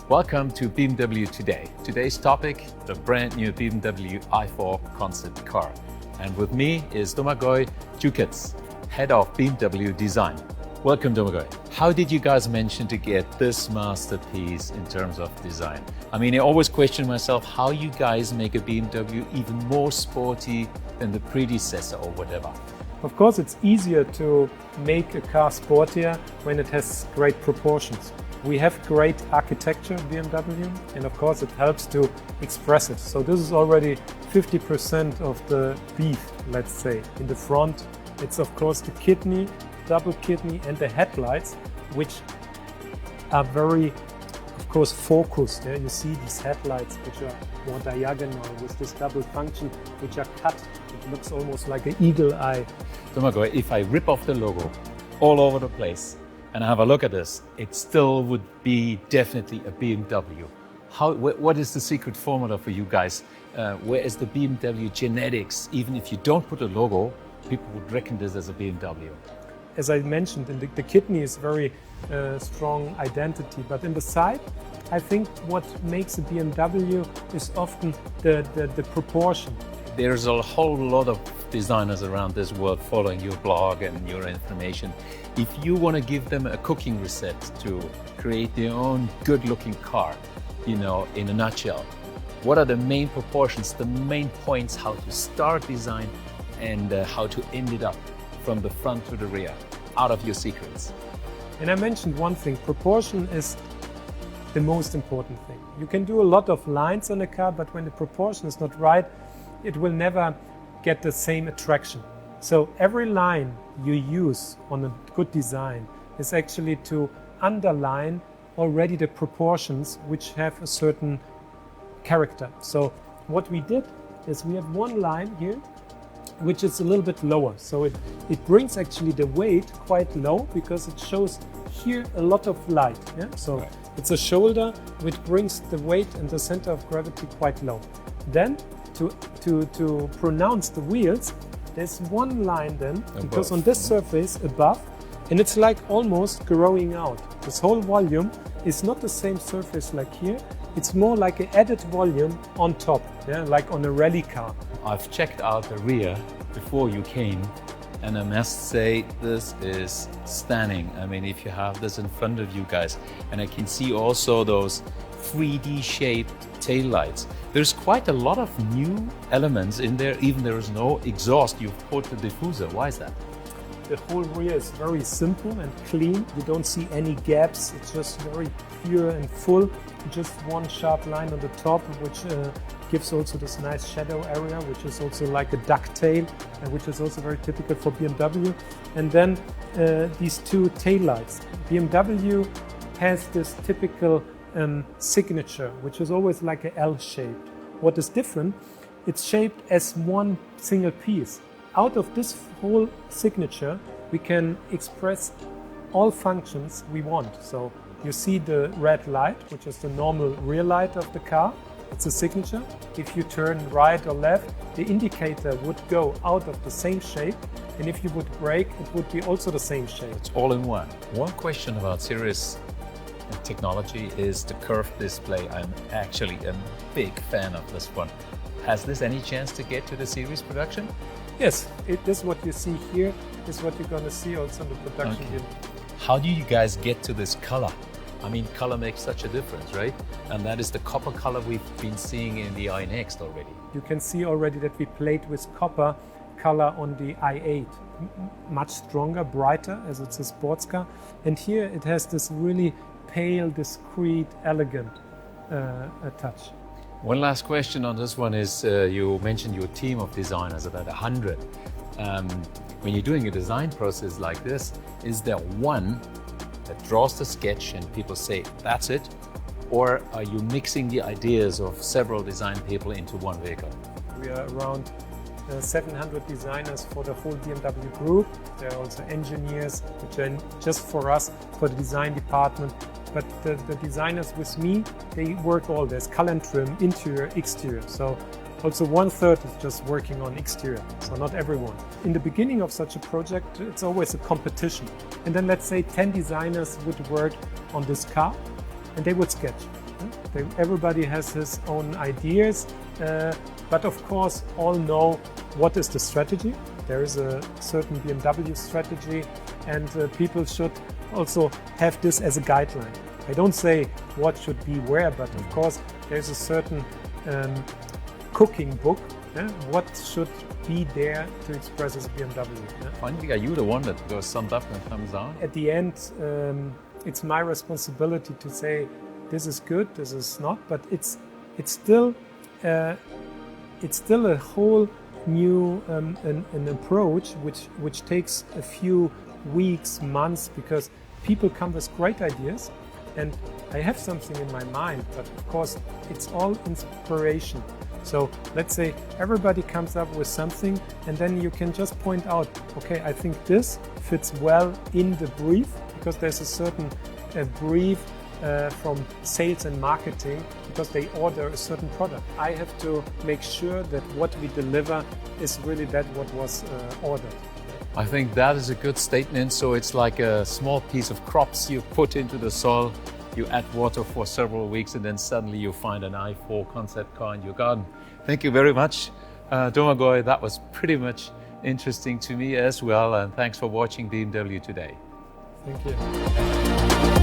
Welcome to BMW Today. Today's topic, the brand new BMW i4 Concept car. And with me is Domagoj Dukec, head of BMW Design. Welcome, Domagoj. How did you guys manage to get this masterpiece in terms of design? I mean, I always question myself how you guys make a BMW even more sporty than the predecessor or whatever. Of course, it's easier to make a car sportier when it has great proportions. We have great architecture at BMW, and of course it helps to express it. So this is already 50% of the beef, let's say. In the front, it's of course the kidney, double kidney, and the headlights, which are very, of course, focused. Yeah? You see these headlights, which are more diagonal with this double function, which are cut. It looks almost like an eagle eye. Domagoj, if I rip off the logo all over the place, and have a look at this, it still would be definitely a BMW. What is the secret formula for you guys? Where is the BMW genetics? Even if you don't put a logo, people would reckon this as a BMW. As I mentioned, the kidney is very strong identity, but in the side, I think what makes a BMW is often the proportion. There's a whole lot of designers around this world following your blog and your information. If you want to give them a cooking recipe to create their own good-looking car, in a nutshell, what are the main proportions, the main points, how to start design and how to end it up from the front to the rear, out of your secrets? And I mentioned one thing, proportion is the most important thing. You can do a lot of lines on a car, but when the proportion is not right, it will never get the same attraction. So every line you use on a good design is actually to underline already the proportions which have a certain character. So what we did is we have one line here which is a little bit lower. So it brings actually the weight quite low because it shows here a lot of light. Yeah? So right. It's a shoulder which brings the weight and the center of gravity quite low. Then to pronounce the wheels, there's one line then, above. Because on this surface above, and it's like almost growing out. This whole volume is not the same surface like here, it's more like an added volume on top, yeah, like on a rally car. I've checked out the rear before you came, and I must say this is stunning. I mean, if you have this in front of you guys, and I can see also those 3D shaped taillights. There's quite a lot of new elements in there, even there is no exhaust. You've put the diffuser. Why is that? The whole rear is very simple and clean. You don't see any gaps. It's just very pure and full. Just one sharp line on the top, which gives also this nice shadow area, which is also like a ducktail, which is also very typical for BMW. And then these two taillights. BMW has this typical signature, which is always like an L shape. What is different, it's shaped as one single piece. Out of this whole signature, we can express all functions we want. So you see the red light, which is the normal rear light of the car. It's a signature. If you turn right or left, the indicator would go out of the same shape. And if you would brake, it would be also the same shape. It's all in one. One question about serious technology is the curved display. I'm actually a big fan of this one. Has this any chance to get to the series production? Yes, this what you see here is what you're going to see also in the production unit. How do you guys get to this color? I mean, color makes such a difference, right? And that is the copper color we've been seeing in the iNext already. You can see already that we played with copper color on the i8. Much stronger, brighter, as it's a sports car. And here it has this really pale, discreet, elegant touch. One last question on this one is, you mentioned your team of designers, about 100. When you're doing a design process like this, is there one that draws the sketch and people say, that's it? Or are you mixing the ideas of several design people into one vehicle? We are around 700 designers for the whole BMW group. There are also engineers, which are just for us, for the design department. But the designers with me, they work all this, color and trim, interior, exterior. So also 1/3 is just working on exterior, so not everyone. In the beginning of such a project, it's always a competition. And then let's say 10 designers would work on this car and they would sketch. Everybody has his own ideas, but of course all know what is the strategy. There is a certain BMW strategy, and people should also have this as a guideline. I don't say what should be where, but of course there's a certain cooking book. What should be there to express as a BMW. Finally, are you the one that goes summed up and thumbs down? At the end, it's my responsibility to say this is good, this is not, but it's still a whole new an approach which takes a few weeks, months, because people come with great ideas, and I have something in my mind, but of course it's all inspiration. So let's say everybody comes up with something, and then you can just point out, okay, I think this fits well in the brief, because there's a certain brief from sales and marketing, because they order a certain product. I have to make sure that what we deliver is really that what was ordered. I think that is a good statement. So it's like a small piece of crops you put into the soil, you add water for several weeks, and then suddenly you find an i4 concept car in your garden. Thank you very much, Domagoj. That was pretty much interesting to me as well, and thanks for watching BMW Today. Thank you.